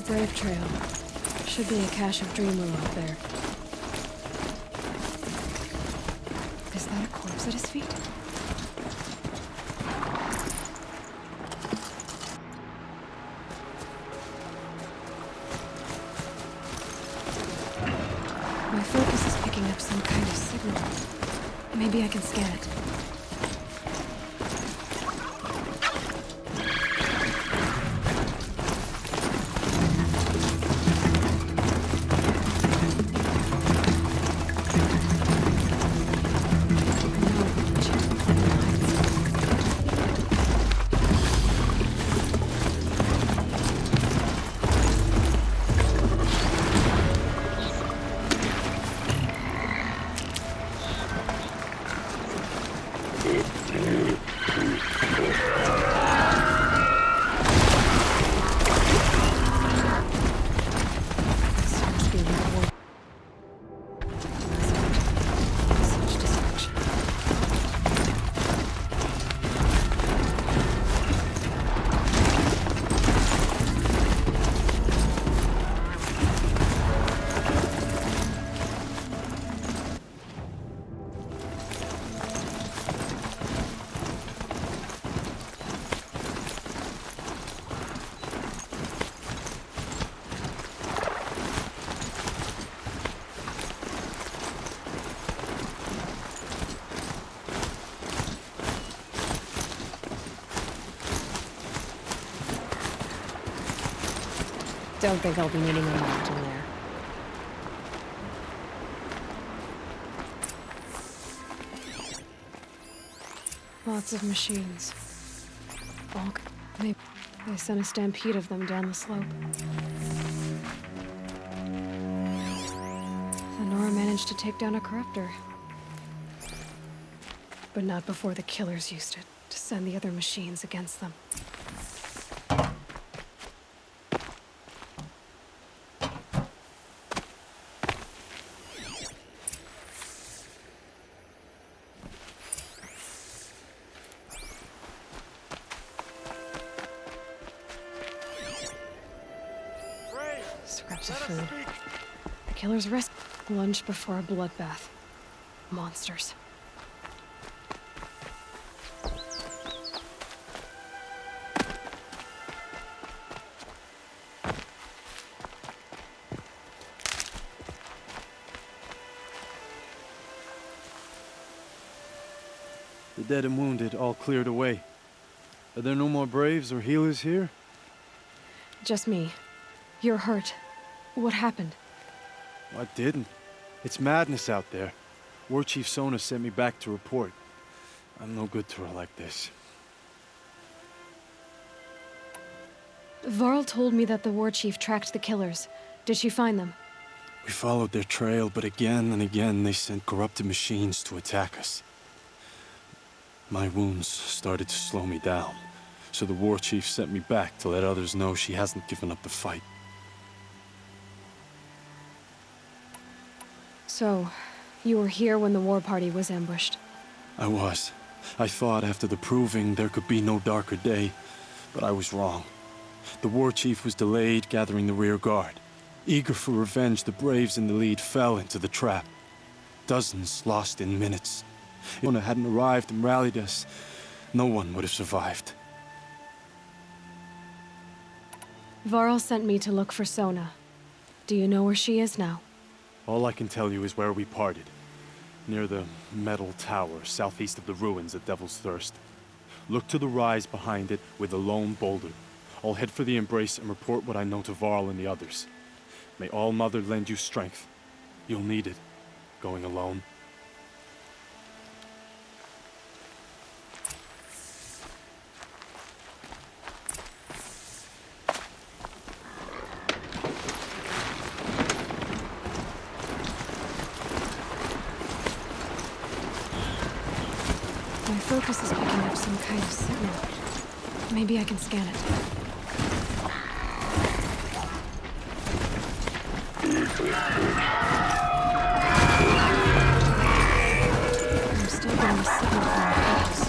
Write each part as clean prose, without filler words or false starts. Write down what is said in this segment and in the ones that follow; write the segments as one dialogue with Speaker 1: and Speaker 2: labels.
Speaker 1: brave trail. Should be a cache of dream willow up there. Is that a corpse at his feet? My focus is picking up some kind of signal. Maybe I can scan it. Don't think I'll be needing a map in there. Lots of machines. Bulk. They sent a stampede of them down the slope. The Nora managed to take down a corruptor. But not before the killers used it to send the other machines against them. Scraps of food. The killers rest lunch before a bloodbath. Monsters.
Speaker 2: The dead and wounded all cleared away. Are there no more braves or healers here?
Speaker 1: Just me. You're hurt. What happened?
Speaker 2: I didn't. It's madness out there. War Chief Sona sent me back to report. I'm no good to her like this.
Speaker 1: Varl told me that the war chief tracked the killers. Did she find them?
Speaker 2: We followed their trail, but again and again they sent corrupted machines to attack us. My wounds started to slow me down, so the war chief sent me back to let others know she hasn't given up the fight.
Speaker 1: So, you were here when the war party was ambushed?
Speaker 2: I was. I thought after the proving there could be no darker day, but I was wrong. The war chief was delayed gathering the rear guard. Eager for revenge, the braves in the lead fell into the trap. Dozens lost in minutes. If Sona hadn't arrived and rallied us, no one would have survived.
Speaker 1: Varl sent me to look for Sona. Do you know where she is now?
Speaker 2: All I can tell you is where we parted. Near the metal tower, southeast of the ruins at Devil's Thirst. Look to the rise behind it with a lone boulder. I'll head for the embrace and report what I know to Varl and the others. May All Mother lend you strength. You'll need it, going alone.
Speaker 1: My focus is picking up some kind of signal. Maybe I can scan it. I'm still getting a signal from my focus.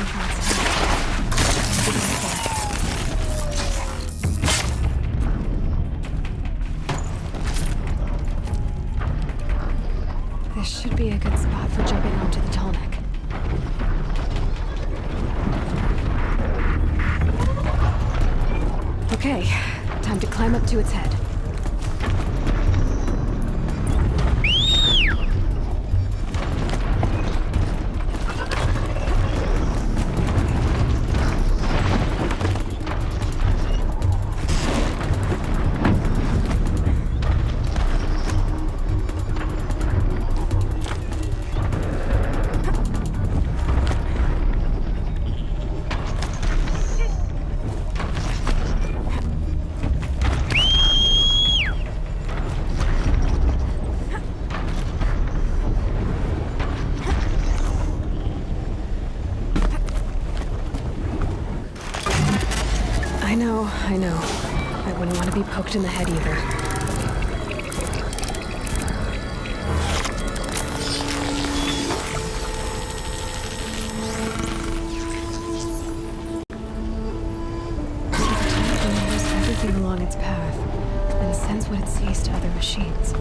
Speaker 1: entrance hatch. This should be a good spot for jumping onto the tall neck. Okay, time to climb up to its head. I know. I wouldn't want to be poked in the head either. The type knows everything along its path and sends what it sees to other machines.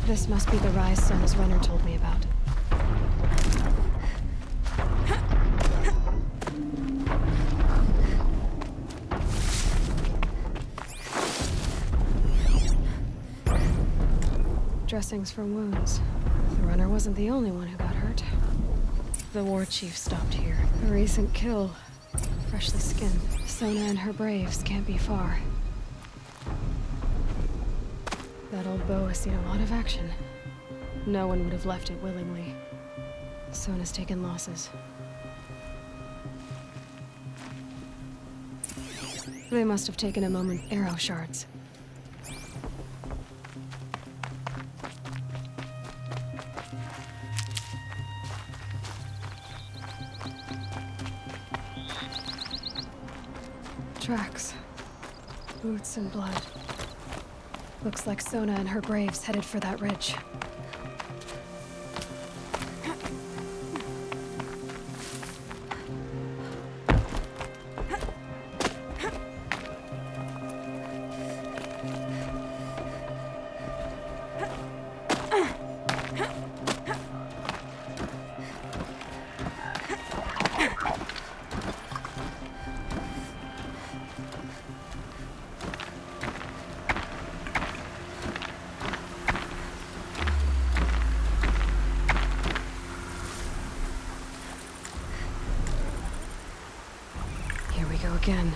Speaker 1: This must be the rise Sona's runner told me about. Dressings for wounds. The runner wasn't the only one who got hurt. The war chief stopped here. A recent kill. Freshly skinned. Sona and her braves can't be far. That old bow has seen a lot of action. No one would have left it willingly. Sona's taken losses. They must have taken a moment. Arrow shards. Tracks. Boots and blood. Looks like Sona and her braves headed for that ridge. Again.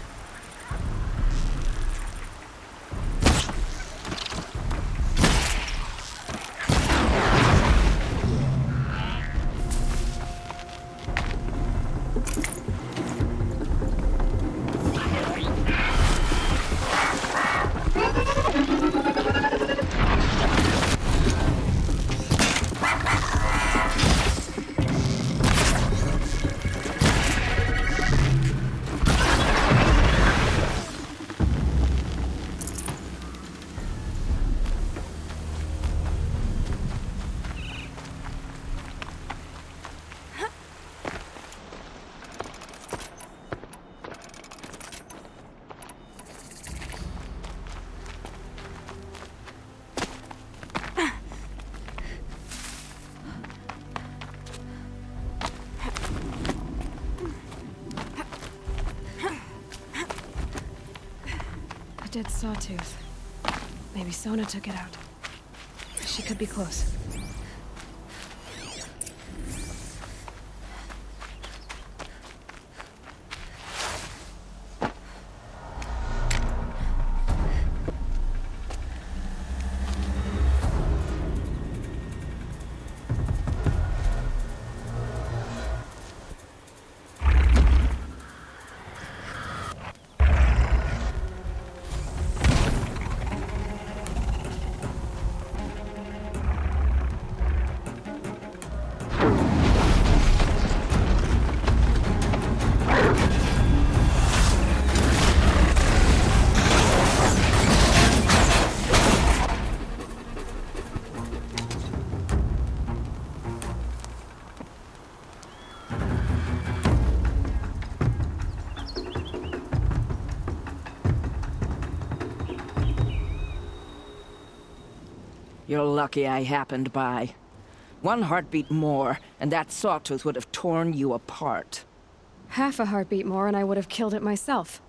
Speaker 1: Dead sawtooth. Maybe Sona took it out. She could be close.
Speaker 3: You're lucky I happened by. One heartbeat more, and that sawtooth would have torn you apart.
Speaker 1: Half a heartbeat more and I would have killed it myself.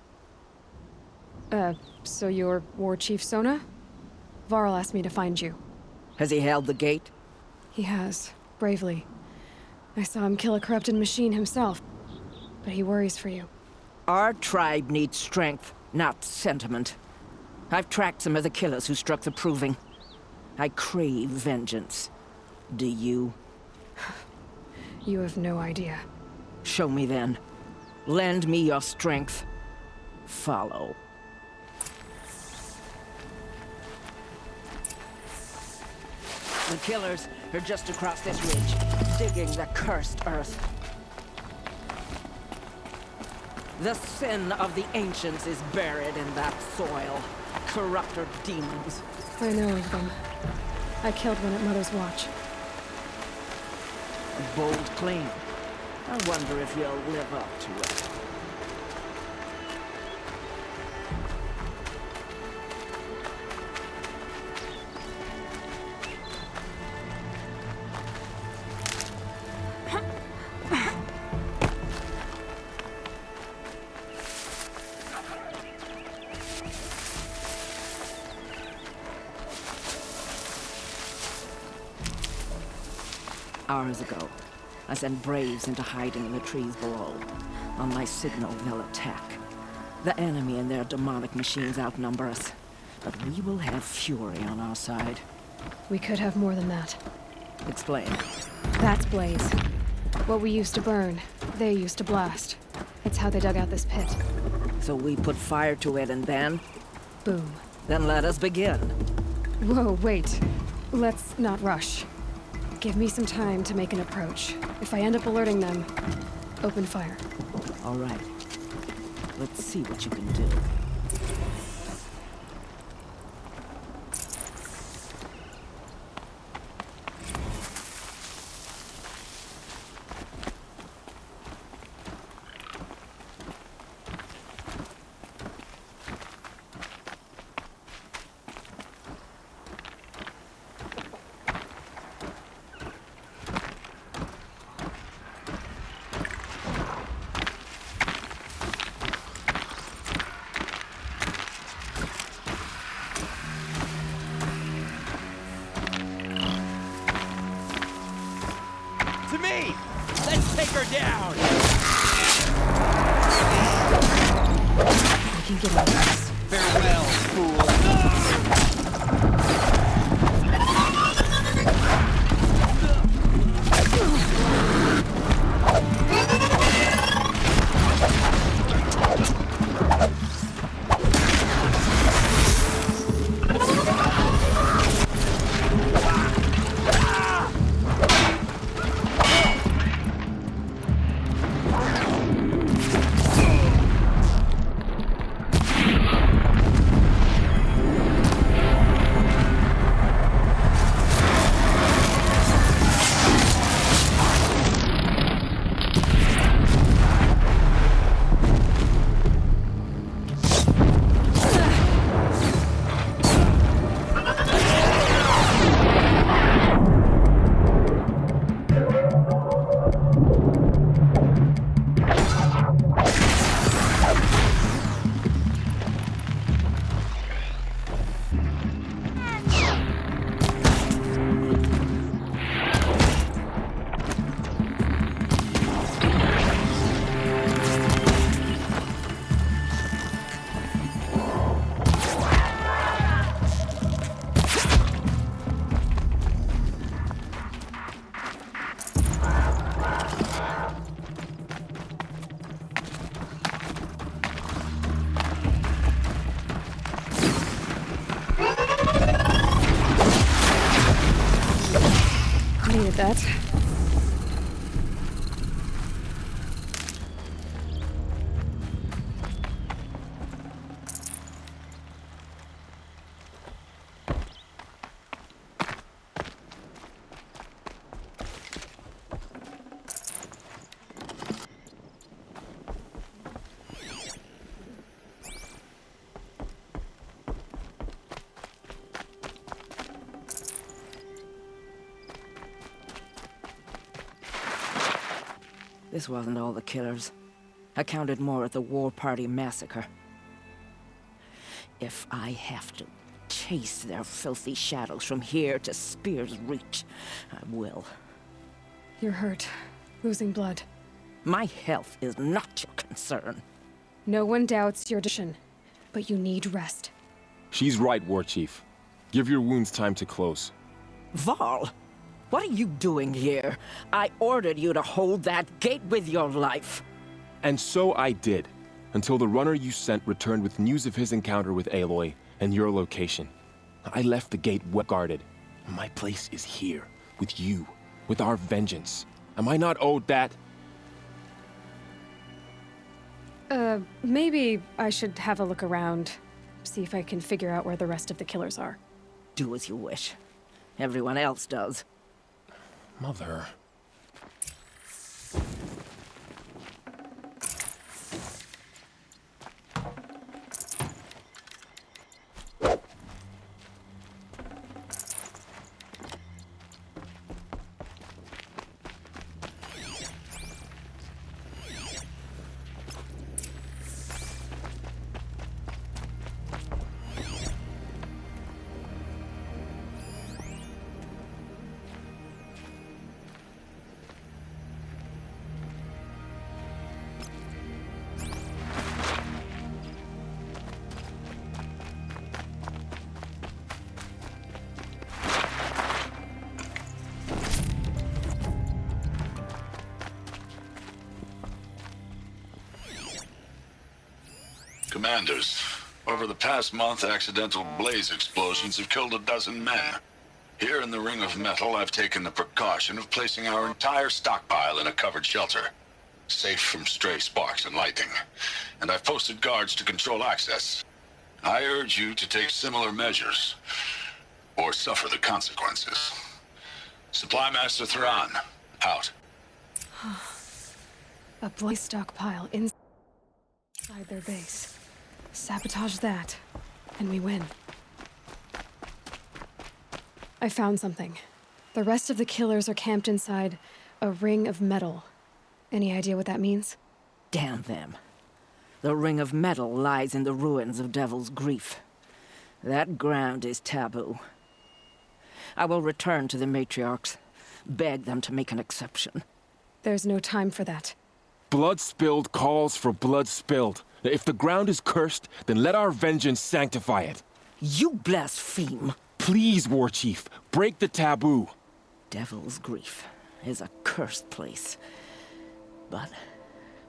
Speaker 1: So you're War Chief Sona? Varl asked me to find you.
Speaker 3: Has he held the gate?
Speaker 1: He has, bravely. I saw him kill a corrupted machine himself, but he worries for you.
Speaker 3: Our tribe needs strength, not sentiment. I've tracked some of the killers who struck the Proving. I crave vengeance. Do you?
Speaker 1: You have no idea.
Speaker 3: Show me then. Lend me your strength. Follow. The killers are just across this ridge, digging the cursed earth. The sin of the ancients is buried in that soil. Corrupter demons.
Speaker 1: I know of them. I killed one at Mother's Watch.
Speaker 3: A bold claim. I wonder if you'll live up to it. Hours ago, I sent braves into hiding in the trees below. On my signal, they'll attack. The enemy and their demonic machines outnumber us, but we will have fury on our side.
Speaker 1: We could have more than that.
Speaker 3: Explain.
Speaker 1: That's Blaze. What we used to burn, they used to blast. It's how they dug out this pit.
Speaker 3: So we put fire to it and then?
Speaker 1: Boom.
Speaker 3: Then let us begin.
Speaker 1: Whoa, wait. Let's not rush. Give me some time to make an approach. If I end up alerting them, open fire.
Speaker 3: All right. Let's see what you can do.
Speaker 4: To me! Let's take her down!
Speaker 1: I can get out of this.
Speaker 4: Farewell, fool!
Speaker 3: This wasn't all the killers. I counted more at the War Party massacre. If I have to chase their filthy shadows from here to Spear's Reach, I will.
Speaker 1: You're hurt. Losing blood.
Speaker 3: My health is not your concern.
Speaker 1: No one doubts your decision, but you need rest.
Speaker 5: She's right, War Chief. Give your wounds time to close.
Speaker 3: Varl, what are you doing here? I ordered you to hold that gate with your life.
Speaker 5: And so I did, until the runner you sent returned with news of his encounter with Aloy and your location. I left the gate well guarded. My place is here, with you, with our vengeance. Am I not owed that?
Speaker 1: Maybe I should have a look around. See if I can figure out where the rest of the killers are.
Speaker 3: Do as you wish. Everyone else does.
Speaker 5: Mother.
Speaker 6: Commanders, over the past month, accidental blaze explosions have killed 12 men. Here in the Ring of Metal, I've taken the precaution of placing our entire stockpile in a covered shelter, safe from stray sparks and lightning. And I've posted guards to control access. I urge you to take similar measures, or suffer the consequences. Supply Master Thran, out.
Speaker 1: A blaze stockpile inside their base. Sabotage that, and we win. I found something. The rest of the killers are camped inside a ring of metal. Any idea what that means?
Speaker 3: Damn them. The Ring of Metal lies in the ruins of Devil's Grief. That ground is taboo. I will return to the matriarchs, beg them to make an exception.
Speaker 1: There's no time for that.
Speaker 5: Blood spilled calls for blood spilled. If the ground is cursed, then let our vengeance sanctify it.
Speaker 3: You blaspheme!
Speaker 5: Please, War Chief, break the taboo.
Speaker 3: Devil's Grief is a cursed place. But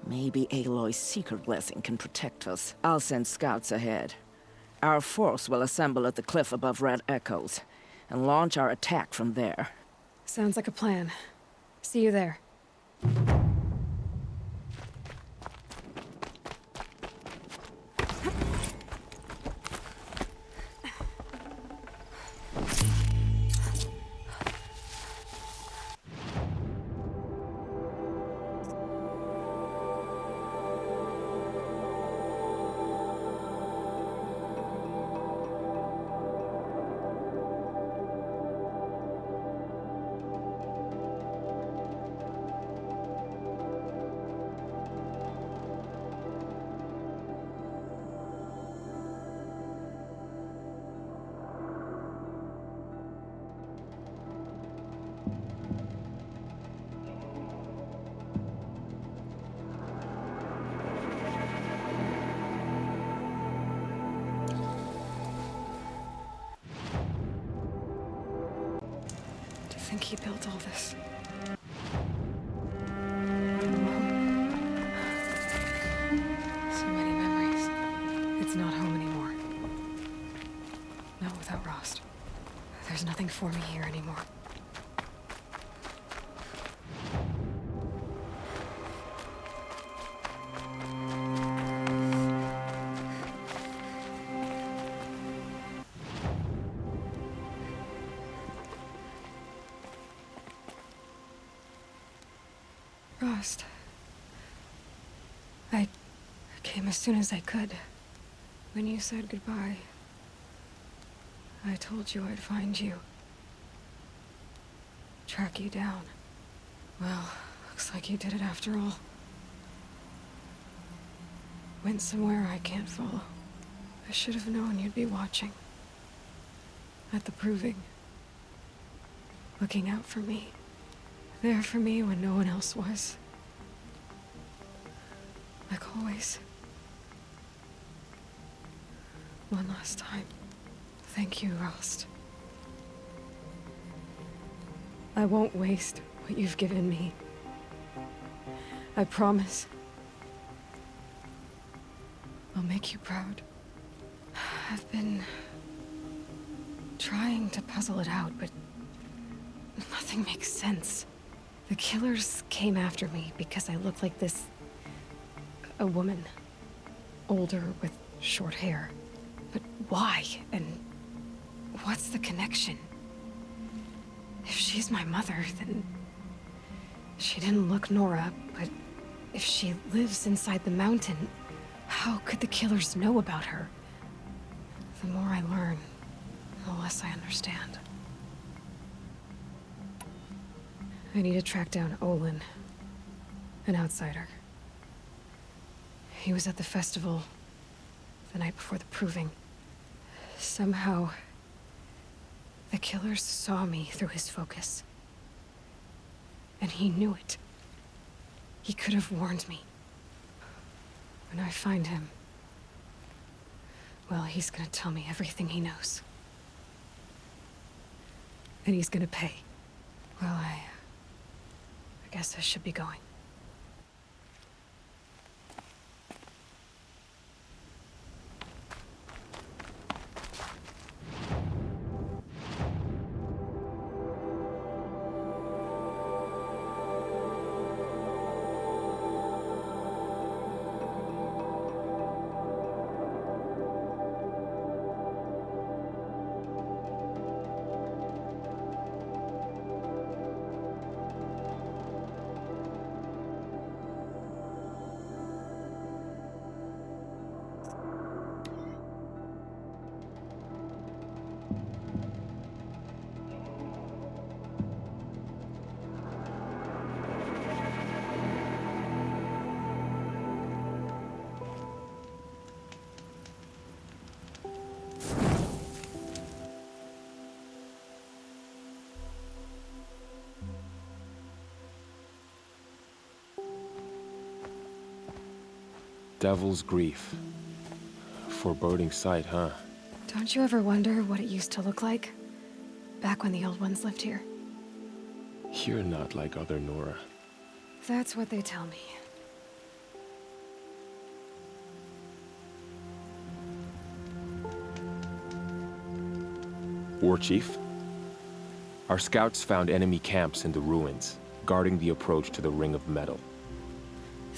Speaker 3: maybe Aloy's secret blessing can protect us. I'll send scouts ahead. Our force will assemble at the cliff above Red Echoes, and launch our attack from there.
Speaker 1: Sounds like a plan. See you there. I think he built all this. So many memories. It's not home anymore. Not without Rost. There's nothing for me here anymore. Rost. I came as soon as I could. When you said goodbye, I told you I'd find you. Track you down. Well, Looks like you did it after all. Went somewhere I can't follow. I should have known you'd be watching. At the proving. Looking out for me. There for me when no one else was. Like always. One last time. Thank you, Rost. I won't waste what you've given me. I promise. I'll make you proud. I've been trying to puzzle it out, but nothing makes sense. The killers came after me because I look like this... a woman. Older with short hair. But why? And what's the connection? If she's my mother, then... she didn't look Nora, but if she lives inside the mountain, how could the killers know about her? The more I learn, the less I understand. I need to track down Olin, an outsider. He was at the festival the night before the proving. Somehow, the killers saw me through his focus. And he knew it. He could have warned me. When I find him, well, he's gonna tell me everything he knows. And he's gonna pay. Well, I guess I should be going.
Speaker 5: Devil's grief. Foreboding sight, huh?
Speaker 1: Don't you ever wonder what it used to look like? Back when the old ones lived here.
Speaker 5: You're not like other Nora.
Speaker 1: That's what they tell me.
Speaker 5: War Chief? Our scouts found enemy camps in the ruins, guarding the approach to the Ring of Metal.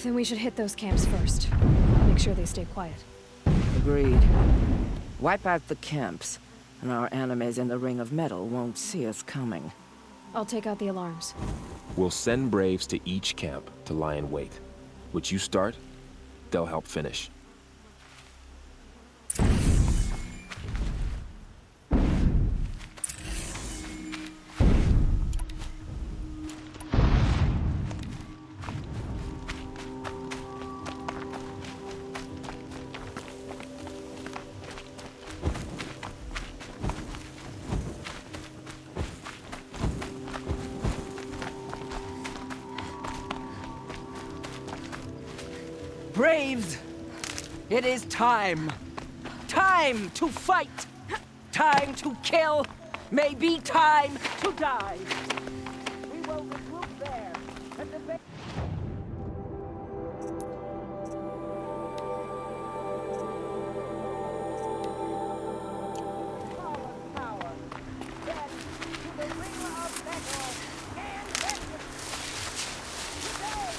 Speaker 1: Then we should hit those camps first. Make sure they stay quiet.
Speaker 3: Agreed. Wipe out the camps, and our enemies in the Ring of Metal won't see us coming.
Speaker 1: I'll take out the alarms.
Speaker 5: We'll send Braves to each camp to lie in wait. What you start, they'll help finish.
Speaker 3: Braves! It is time! Time to fight! Time to kill! Maybe time to die! We will regroup there and debate. Power. Then to the Ring of Metal and vengeance! Today,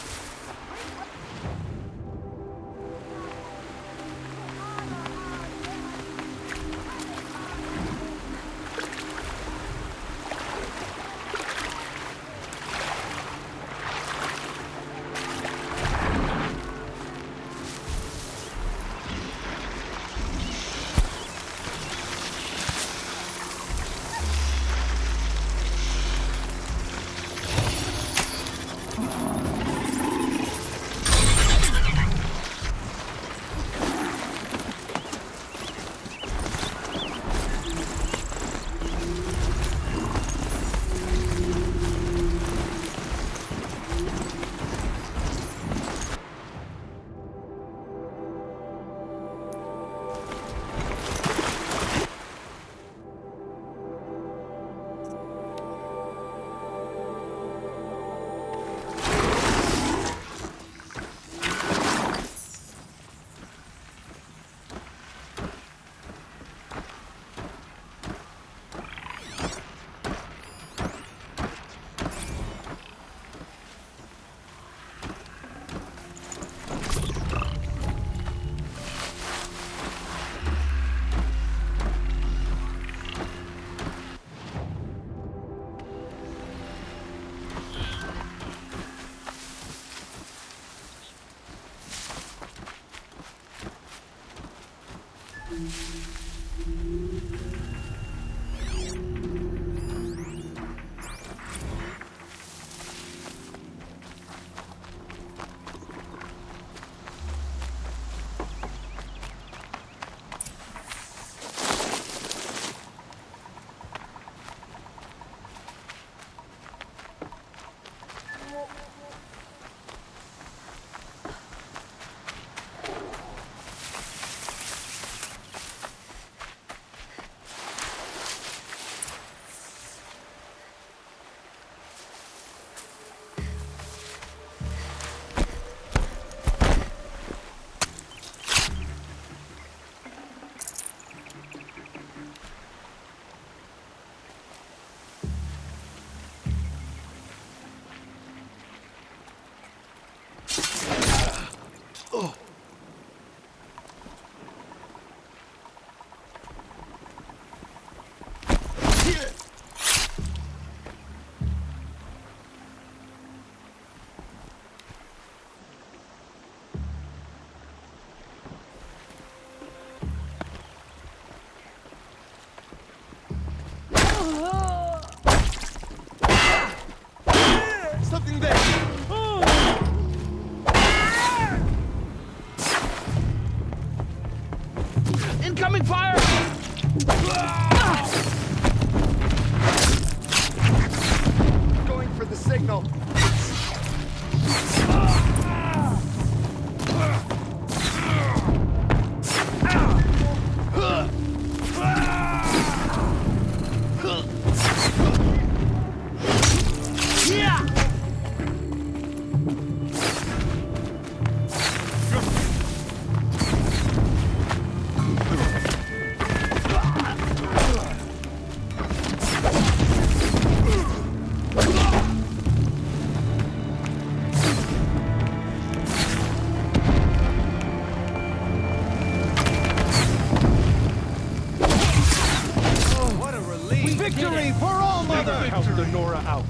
Speaker 7: Nora out.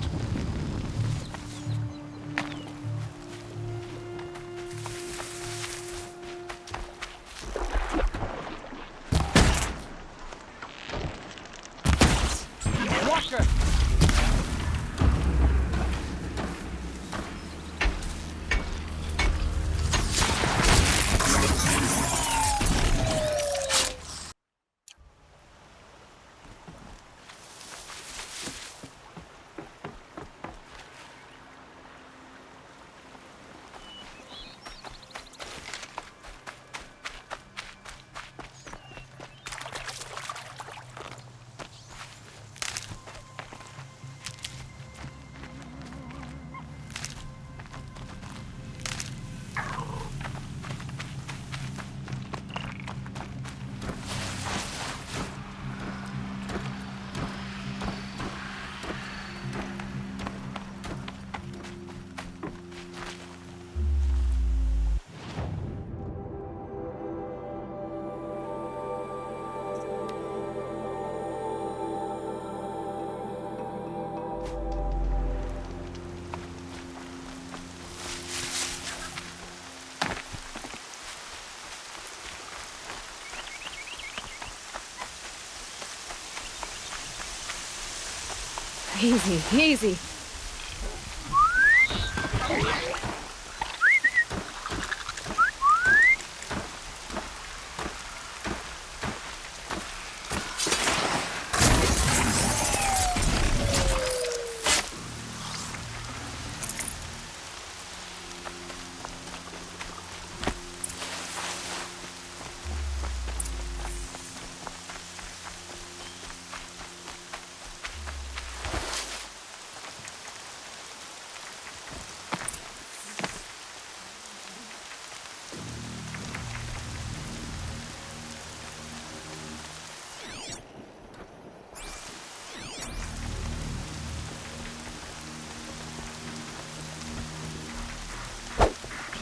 Speaker 4: Walker!
Speaker 1: Easy, easy.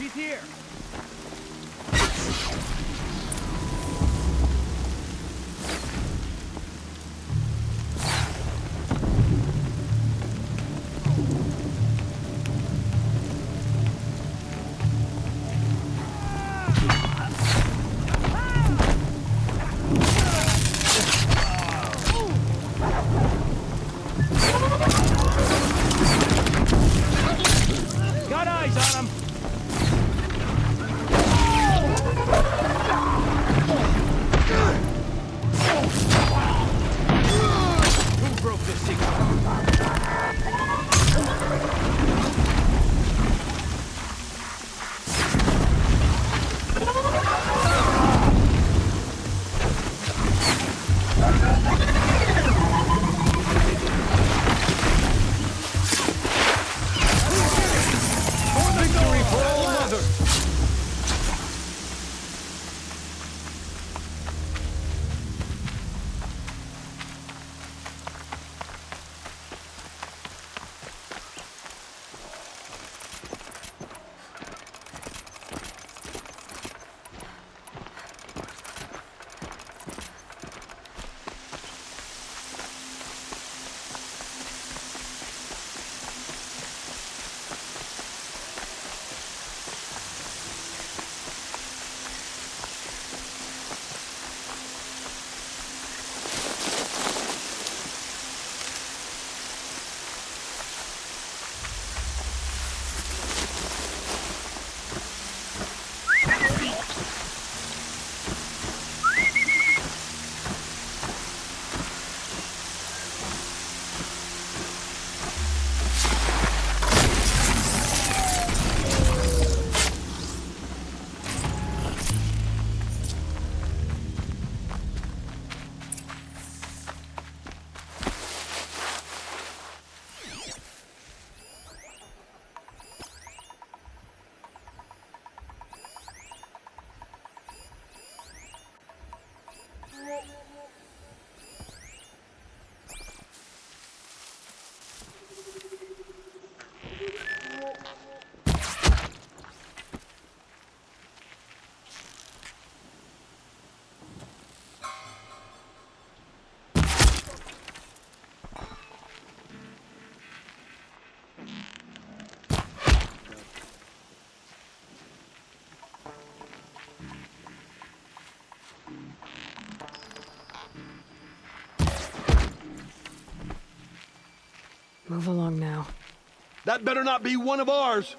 Speaker 4: She's here! Got eyes on him!
Speaker 1: Move along now.
Speaker 7: That better not be one of ours!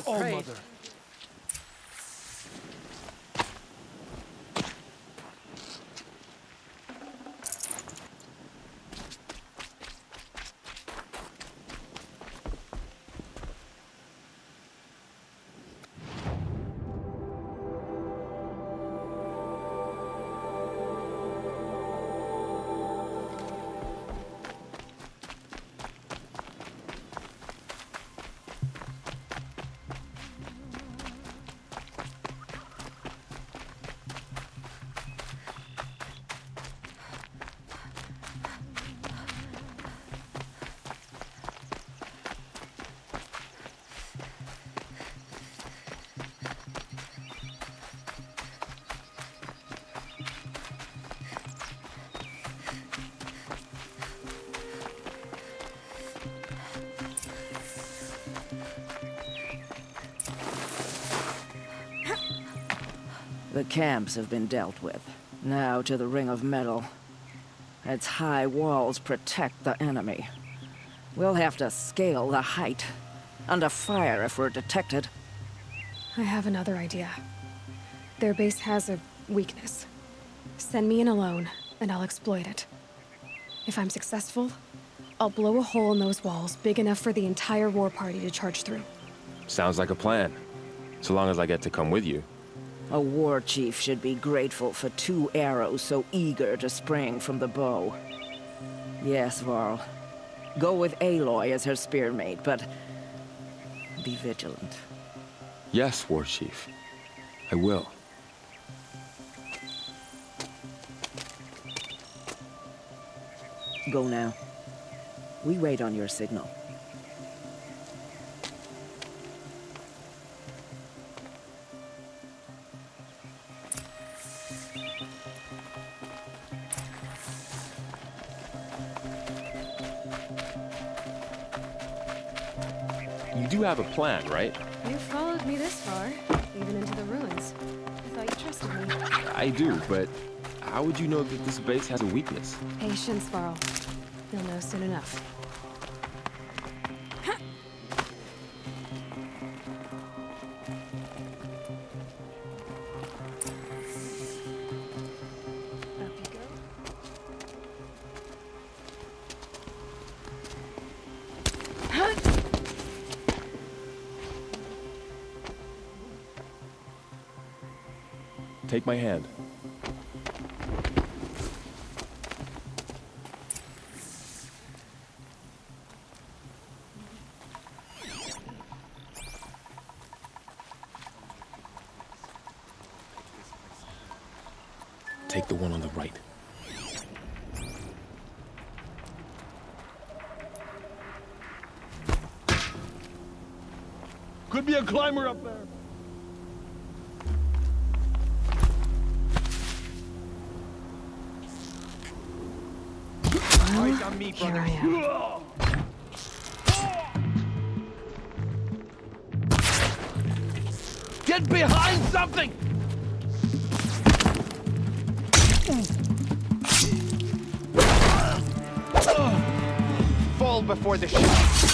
Speaker 4: Oh, mother.
Speaker 3: The camps have been dealt with. Now to the ring of metal. Its high walls protect the enemy. We'll have to scale the height. Under fire if we're detected.
Speaker 1: I have another idea. Their base has a weakness. Send me in alone, and I'll exploit it. If I'm successful, I'll blow a hole in those walls big enough for the entire war party to charge through.
Speaker 5: Sounds like a plan. So long as I get to come with you.
Speaker 3: A war chief should be grateful for 2 arrows so eager to spring from the bow. Yes, Varl. Go with Aloy as her spearmate, but be vigilant.
Speaker 5: Yes, War Chief. I will.
Speaker 3: Go now. We wait on your signal.
Speaker 5: You do have a plan, right?
Speaker 1: You followed me this far, even into the ruins. I thought you trusted me.
Speaker 5: I do, but how would you know that this base has a weakness?
Speaker 1: Patience, Varl. You'll know soon enough. Up you go.
Speaker 5: Take my hand. Take the one on the right.
Speaker 7: Could be a climber up there.
Speaker 4: Eyes on me,
Speaker 1: Here
Speaker 4: brother.
Speaker 1: I am.
Speaker 7: Get behind something!
Speaker 4: Fall before the shot.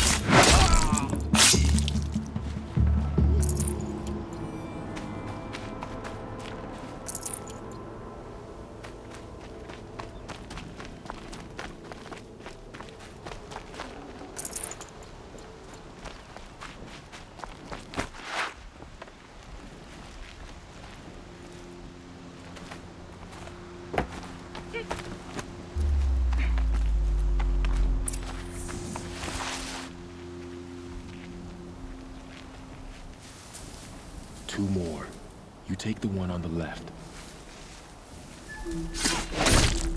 Speaker 5: You take the one on the left.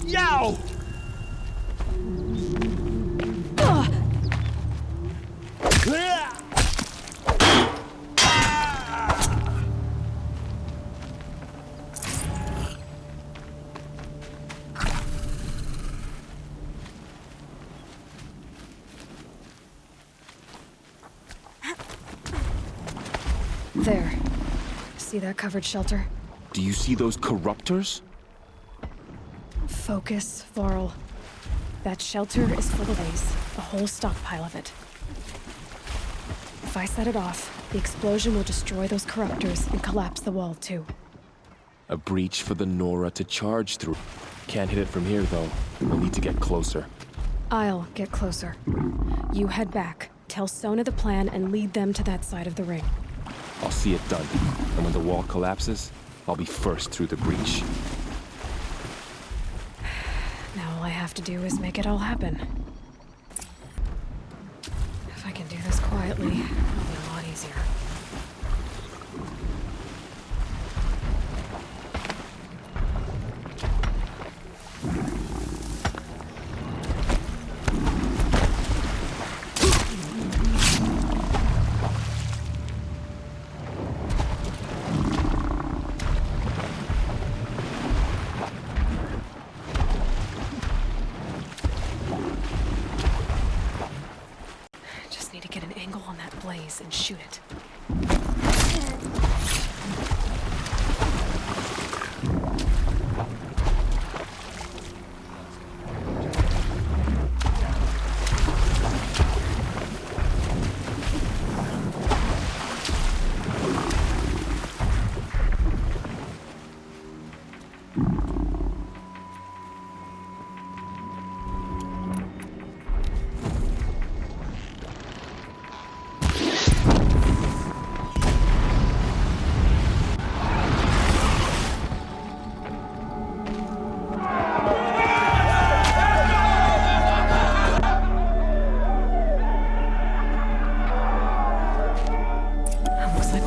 Speaker 7: Yow!
Speaker 1: There. See that covered shelter?
Speaker 5: Do you see those corruptors?
Speaker 1: Focus, Varl. That shelter is full of these. A whole stockpile of it. If I set it off, the explosion will destroy those corruptors and collapse the wall, too.
Speaker 5: A breach for the Nora to charge through. Can't hit it from here, though. We'll need to get closer.
Speaker 1: I'll get closer. You head back, tell Sona the plan, and lead them to that side of the ring.
Speaker 5: I'll see it done. And when the wall collapses, I'll be first through the breach.
Speaker 1: Now all I have to do is make it all happen. If I can do this quietly, it'll be a lot easier. And shoot it.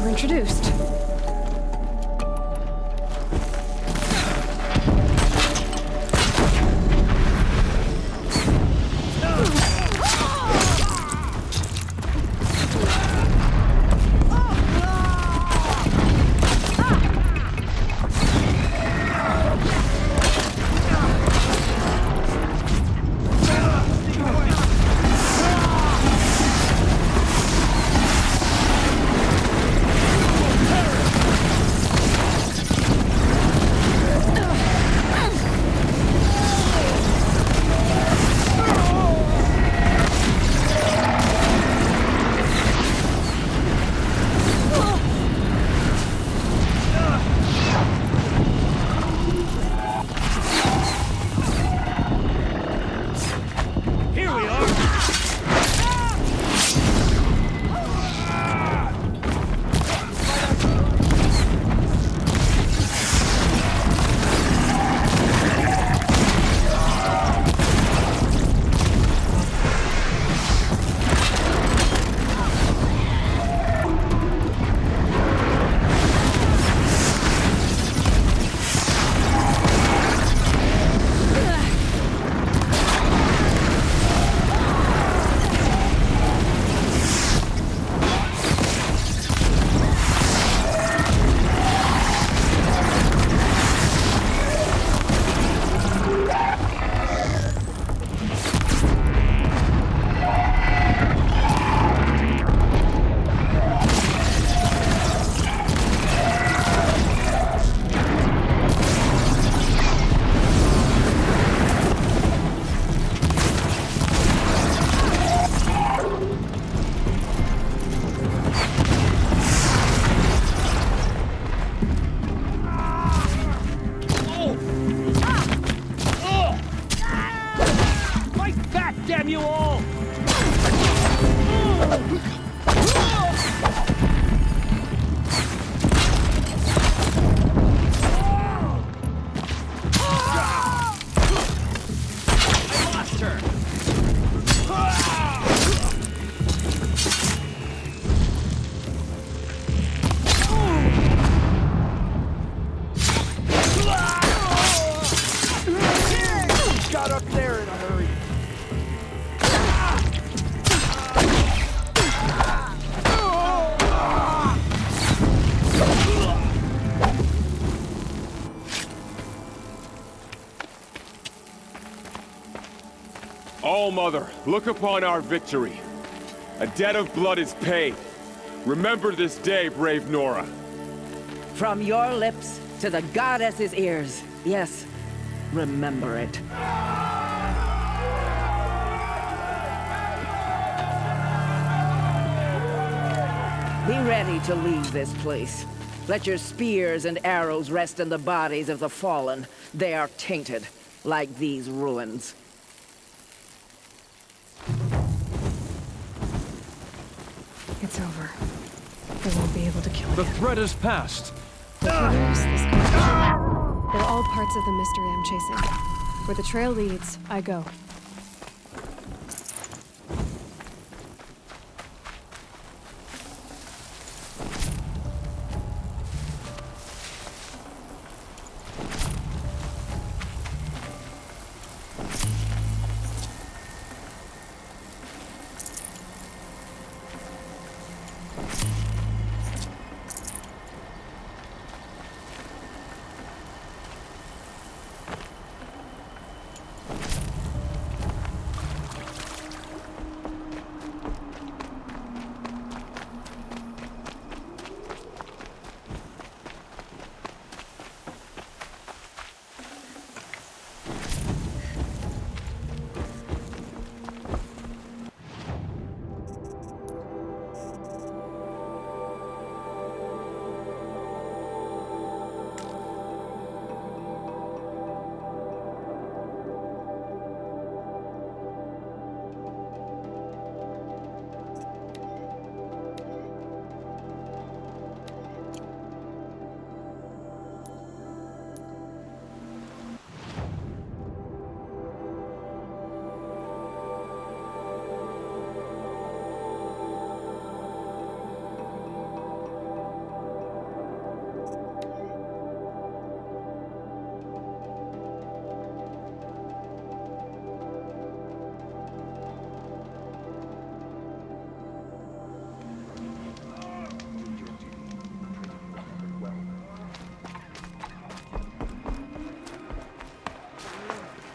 Speaker 1: Introduced.
Speaker 7: got up there in a hurry.
Speaker 5: All-Mother, look upon our victory. A debt of blood is paid. Remember this day, brave Nora.
Speaker 3: From your lips to the goddess's ears. Yes, remember it. Be ready to leave this place. Let your spears and arrows rest in the bodies of the fallen. They are tainted, like these ruins.
Speaker 1: It's over. They won't be able to kill
Speaker 7: The
Speaker 1: him.
Speaker 7: threat is past.
Speaker 1: The killers, this connection, they're all parts of the mystery I'm chasing. Where the trail leads, I go.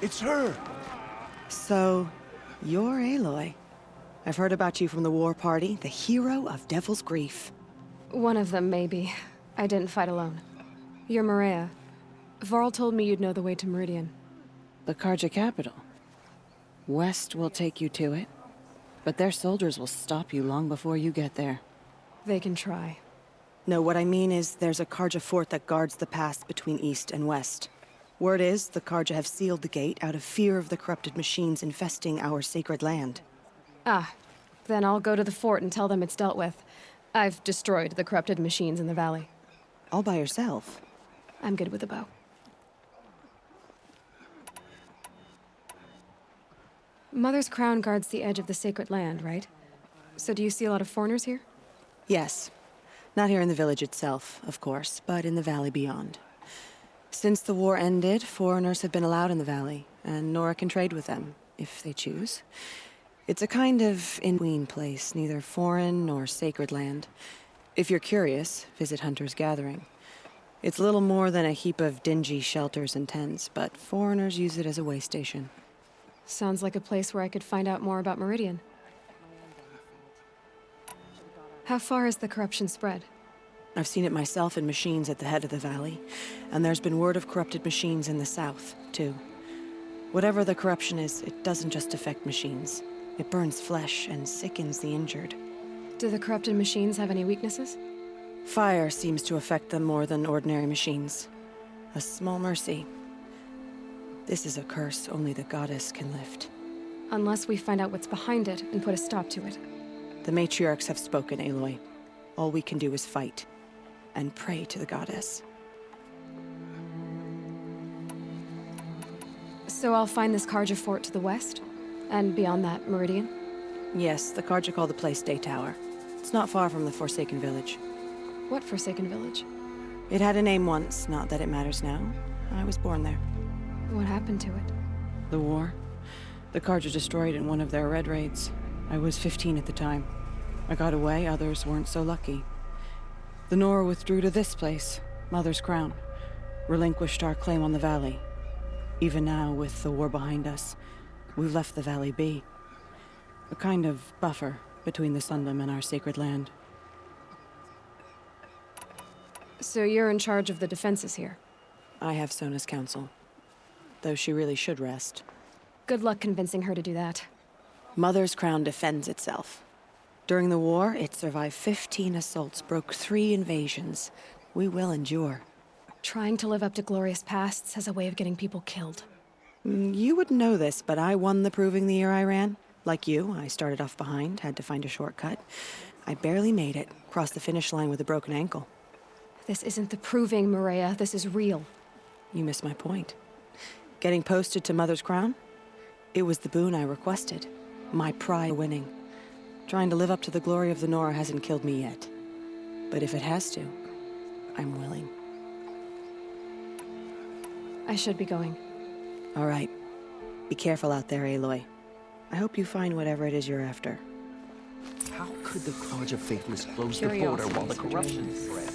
Speaker 7: It's her.
Speaker 8: So, you're Aloy. I've heard about you from the war party, the hero of Devil's Grief.
Speaker 1: One of them, maybe. I didn't fight alone. You're Maria. Varl told me you'd know the way to Meridian.
Speaker 8: The Carja capital. West will take you to it, but their soldiers will stop you long before you get there.
Speaker 1: They can try.
Speaker 8: No, what I mean is there's a Carja fort that guards the pass between East and West. Word is, the Carja have sealed the gate out of fear of the corrupted machines infesting our sacred land.
Speaker 1: Ah, then I'll go to the fort and tell them it's dealt with. I've destroyed the corrupted machines in the valley.
Speaker 8: All by yourself.
Speaker 1: I'm good with a bow. Mother's crown guards the edge of the sacred land, right? So do you see a lot of foreigners here?
Speaker 8: Yes. Not here in the village itself, of course, but in the valley beyond. Since the war ended, foreigners have been allowed in the valley, and Nora can trade with them, if they choose. It's a kind of in-between place, neither foreign nor sacred land. If you're curious, visit Hunter's Gathering. It's little more than a heap of dingy shelters and tents, but foreigners use it as a way station.
Speaker 1: Sounds like a place where I could find out more about Meridian. How far has the corruption spread?
Speaker 8: I've seen it myself in machines at the head of the valley, and there's been word of corrupted machines in the south, too. Whatever the corruption is, it doesn't just affect machines. It burns flesh and sickens the injured.
Speaker 1: Do the corrupted machines have any weaknesses?
Speaker 8: Fire seems to affect them more than ordinary machines. A small mercy. This is a curse only the goddess can lift.
Speaker 1: Unless we find out what's behind it and put a stop to it.
Speaker 8: The matriarchs have spoken, Aloy. All we can do is fight. And pray to the goddess.
Speaker 1: So I'll find this Carja fort to the west? And beyond that, Meridian?
Speaker 8: Yes, the Carja call the place Day Tower. It's not far from the Forsaken Village.
Speaker 1: What Forsaken Village?
Speaker 8: It had a name once, not that it matters now. I was born there.
Speaker 1: What happened to it?
Speaker 8: The war. The cards are destroyed in one of their red raids. I was 15 at the time. I got away, others weren't so lucky. The Nora withdrew to this place, Mother's Crown. Relinquished our claim on the valley. Even now, with the war behind us, we've left the valley be. A kind of buffer between the Sundom and our sacred land.
Speaker 1: So you're in charge of the defenses here?
Speaker 8: I have Sona's counsel. Though she really should rest.
Speaker 1: Good luck convincing her to do that.
Speaker 8: Mother's Crown defends itself. During the war, it survived 15 assaults, broke 3 invasions. We will endure.
Speaker 1: Trying to live up to glorious pasts has a way of getting people killed.
Speaker 8: You wouldn't know this, but I won the proving the year I ran. Like you, I started off behind, had to find a shortcut. I barely made it, crossed the finish line with a broken ankle.
Speaker 1: This isn't the proving, Maria. This is real.
Speaker 8: You missed my point. Getting posted to Mother's Crown? It was the boon I requested. My pride winning. Trying to live up to the glory of the Nora hasn't killed me yet. But if it has to, I'm willing.
Speaker 1: I should be going.
Speaker 8: All right. Be careful out there, Aloy. I hope you find whatever it is you're after.
Speaker 4: How could the College of Faithless close the border while the corruption spread?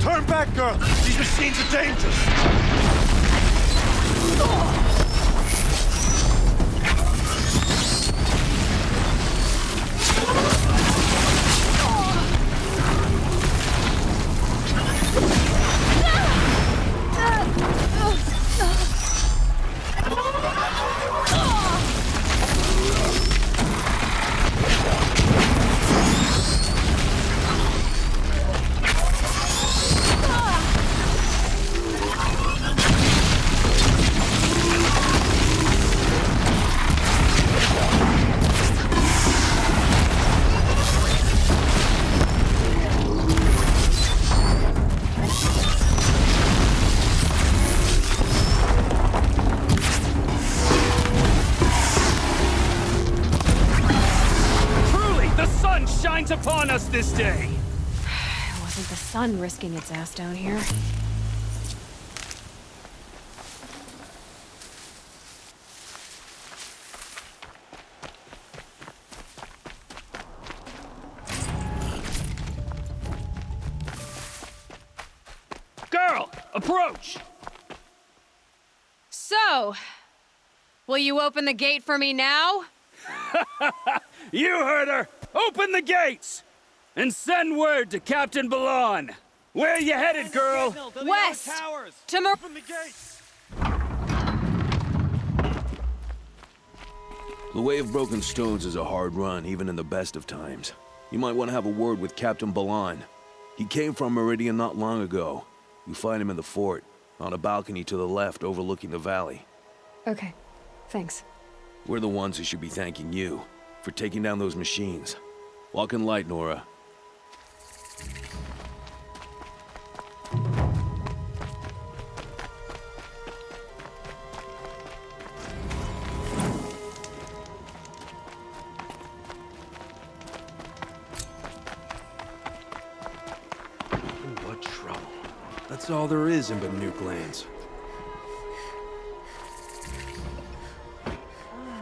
Speaker 7: Turn back, girl! These machines are dangerous!
Speaker 9: Upon us this day.
Speaker 1: It wasn't the sun risking its ass down here.
Speaker 9: Girl, approach!
Speaker 1: So, will you open the gate for me now?
Speaker 9: You heard her! Open the gates! And send word to Captain Balon. Where you headed, girl?
Speaker 1: West! To
Speaker 7: Open the gates!
Speaker 10: The way of broken stones is a hard run, even in the best of times. You might want to have a word with Captain Balon. He came from Meridian not long ago. You find him in the fort, on a balcony to the left overlooking the valley.
Speaker 1: Okay, thanks.
Speaker 10: We're the ones who should be thanking you for taking down those machines. Walk in light, Nora.
Speaker 2: What trouble? That's all there is in Banuk lands.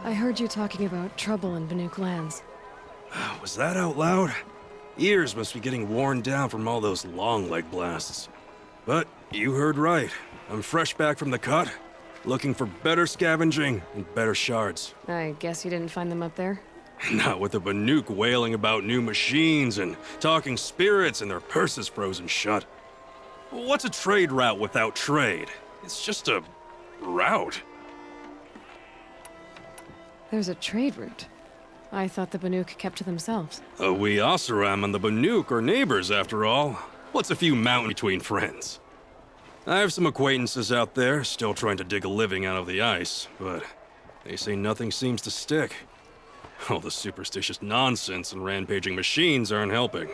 Speaker 1: I heard you talking about trouble in Banuk lands.
Speaker 2: Was that out loud? Ears must be getting worn down from all those long leg blasts. But you heard right. I'm fresh back from the cut.
Speaker 11: looking for better scavenging and better shards.
Speaker 1: I guess you didn't find them up there?
Speaker 11: Not with the Banuk wailing about new machines and talking spirits and their purses frozen shut. What's a trade route without trade? It's just a route.
Speaker 1: There's a trade route. I thought the Banuk kept to themselves.
Speaker 11: We Oseram and the Banuk are neighbors, after all. What's a few mountains between friends? I have some acquaintances out there, still trying to dig a living out of the ice, but they say nothing seems to stick. All the superstitious nonsense and rampaging machines aren't helping.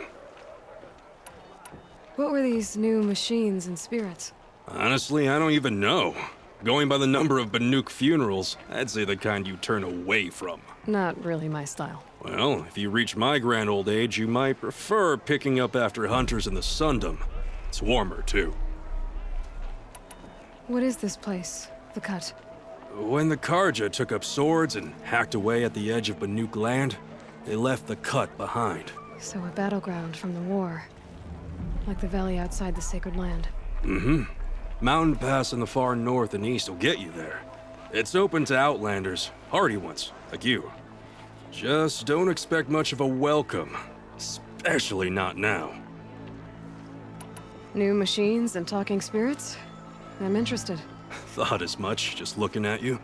Speaker 1: What were these new machines and spirits?
Speaker 11: Honestly, I don't even know. Going by the number of Banuk funerals, I'd say the kind you turn away from.
Speaker 1: Not really my style.
Speaker 11: Well, if you reach my grand old age, you might prefer picking up after hunters in the Sundom. It's warmer, too.
Speaker 1: What is this place? The Cut?
Speaker 11: When the Karja took up swords and hacked away at the edge of Banuk land, they left the Cut behind.
Speaker 1: So a battleground from the war. Like the valley outside the Sacred Land.
Speaker 11: Mm-hmm. Mountain Pass in the far north and east will get you there. It's open to outlanders, hardy ones, like you. Just don't expect much of a welcome, especially not now.
Speaker 1: New machines and talking spirits? I'm interested.
Speaker 11: Thought as much, just looking at you.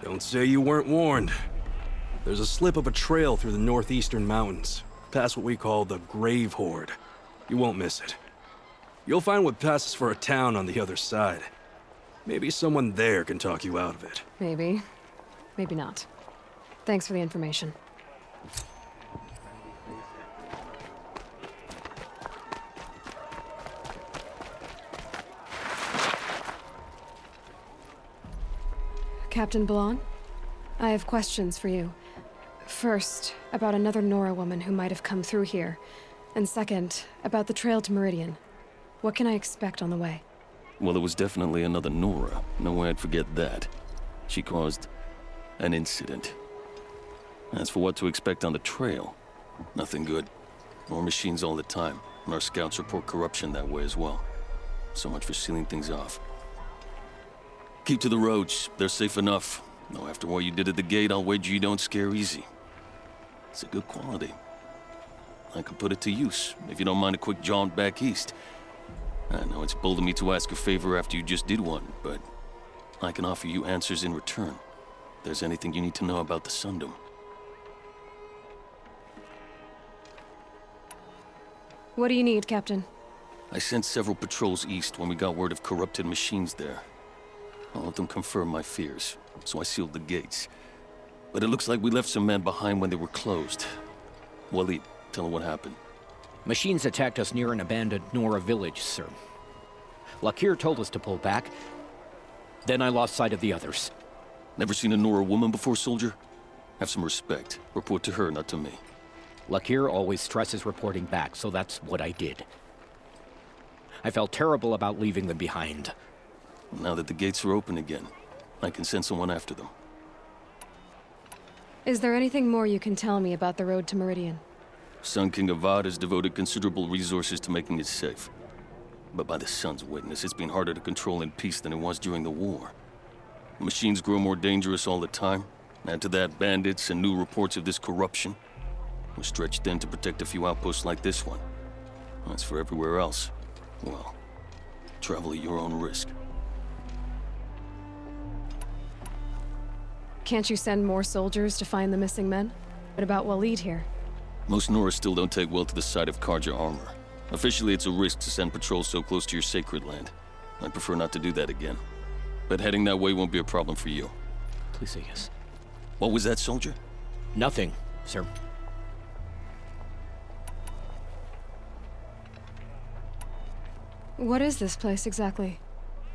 Speaker 11: Don't say you weren't warned. There's a slip of a trail through the northeastern mountains, past what we call the Grave Horde. You won't miss it. You'll find what passes for a town on the other side. Maybe someone there can talk you out of it.
Speaker 1: Maybe. Maybe not. Thanks for the information. Captain Ballon, I have questions for you. First, about another Nora woman who might have come through here. And second, about the trail to Meridian. What can I expect on the way?
Speaker 12: Well, it was definitely another Nora. No way I'd forget that. She caused an incident. As for what to expect on the trail, nothing good. More machines all the time, and our scouts report corruption that way as well. So much for sealing things off. Keep to the roads. They're safe enough. Though after what you did at the gate, I'll wager you don't scare easy. It's a good quality. I could put it to use, if you don't mind a quick jaunt back east. I know it's bold of me to ask a favor after you just did one, but I can offer you answers in return. If there's anything you need to know about the Sundom.
Speaker 1: What do you need, Captain?
Speaker 12: I sent several patrols east when we got word of corrupted machines there. All of them confirmed my fears, so I sealed the gates. But it looks like we left some men behind when they were closed. Waleed, tell her what happened.
Speaker 13: Machines attacked us near an abandoned Nora village, sir. Lakir told us to pull back. Then I lost sight of the others.
Speaker 12: Never seen a Nora woman before, soldier? Have some respect. Report to her, not to me.
Speaker 13: Lakir always stresses reporting back, so that's what I did. I felt terrible about leaving them behind.
Speaker 12: Now that the gates are open again, I can send someone after them.
Speaker 1: Is there anything more you can tell me about the road to Meridian?
Speaker 12: Sun King Avad has devoted considerable resources to making it safe. But by the Sun's witness, it's been harder to control in peace than it was during the war. Machines grow more dangerous all the time. Add to that bandits and new reports of this corruption. We're stretched thin to protect a few outposts like this one. As for everywhere else, well, travel at your own risk.
Speaker 1: Can't you send more soldiers to find the missing men? What about Waleed here?
Speaker 12: Most Nora still don't take well to the sight of Karja armor. Officially, it's a risk to send patrols so close to your sacred land. I'd prefer not to do that again. But heading that way won't be a problem for you.
Speaker 13: Please say yes.
Speaker 12: What was that, soldier?
Speaker 13: Nothing, sir.
Speaker 1: What is this place exactly?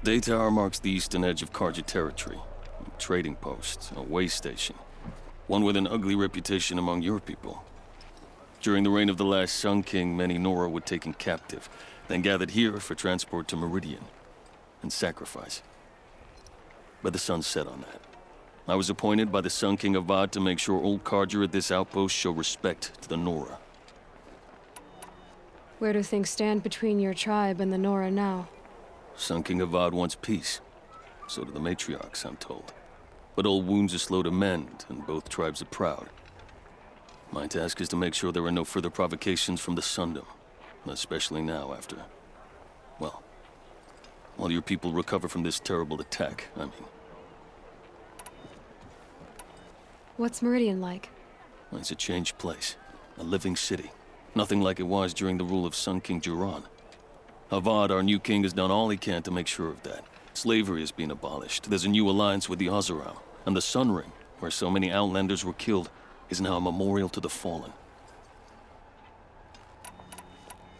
Speaker 12: Day Tower marks the eastern edge of Karja territory. A trading post, a way station. One with an ugly reputation among your people. During the reign of the last Sun King, many Nora were taken captive, then gathered here for transport to Meridian and sacrifice. But the sun set on that. I was appointed by the Sun King Avad to make sure old Karja at this outpost show respect to the Nora.
Speaker 1: Where do things stand between your tribe and the Nora now?
Speaker 12: Sun King Avad wants peace. So do the matriarchs, I'm told. But old wounds are slow to mend, and both tribes are proud. My task is to make sure there are no further provocations from the Sundom, especially now after... well, while your people recover from this terrible attack, I mean.
Speaker 1: What's Meridian like?
Speaker 12: It's a changed place. A living city. Nothing like it was during the rule of Sun King Jiran. Avad, our new king, has done all he can to make sure of that. Slavery has been abolished. There's a new alliance with the Oseram. And the Sun Ring, where so many Outlanders were killed, is now a memorial to the fallen.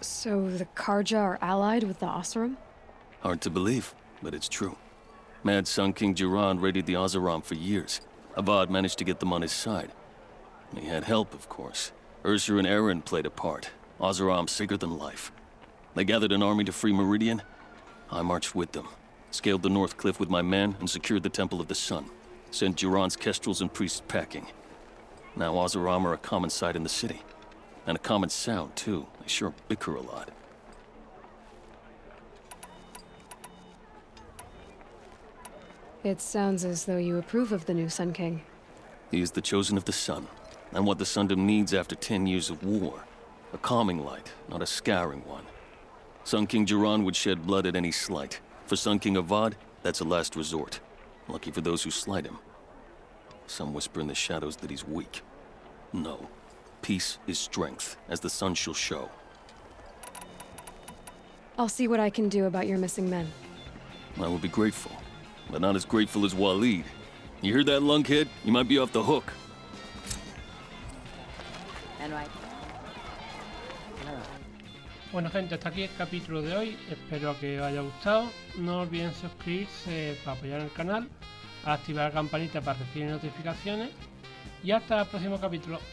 Speaker 1: So the Karja are allied with the Oseram?
Speaker 12: Hard to believe, but it's true. Mad Sun King Jiran raided the Oseram for years. Avad managed to get them on his side. He had help, of course. Ursur and Eren played a part. Oseram sicker than life. They gathered an army to free Meridian. I marched with them, scaled the North Cliff with my men, and secured the Temple of the Sun. Sent Jiran's kestrels and priests packing. Now Oseram are a common sight in the city. And a common sound, too. They sure bicker a lot.
Speaker 1: It sounds as though you approve of the new Sun King.
Speaker 12: He is the chosen of the Sun, and what the Sundom needs after 10 years of war. A calming light, not a scouring one. Sun King Jiran would shed blood at any slight. For Sun King Avad, that's a last resort. Lucky for those who slight him. Some whisper in the shadows that he's weak. No. Peace is strength, as the sun shall show.
Speaker 1: I'll see what I can do about your missing men.
Speaker 12: I will be grateful, but not as grateful as Waleed. You heard that, lunkhead? You might be off the hook.
Speaker 14: Bueno, gente, hasta aquí el capítulo de hoy. Espero que os haya gustado. No olviden suscribirse para apoyar el canal, activar la campanita para recibir notificaciones y hasta el próximo capítulo.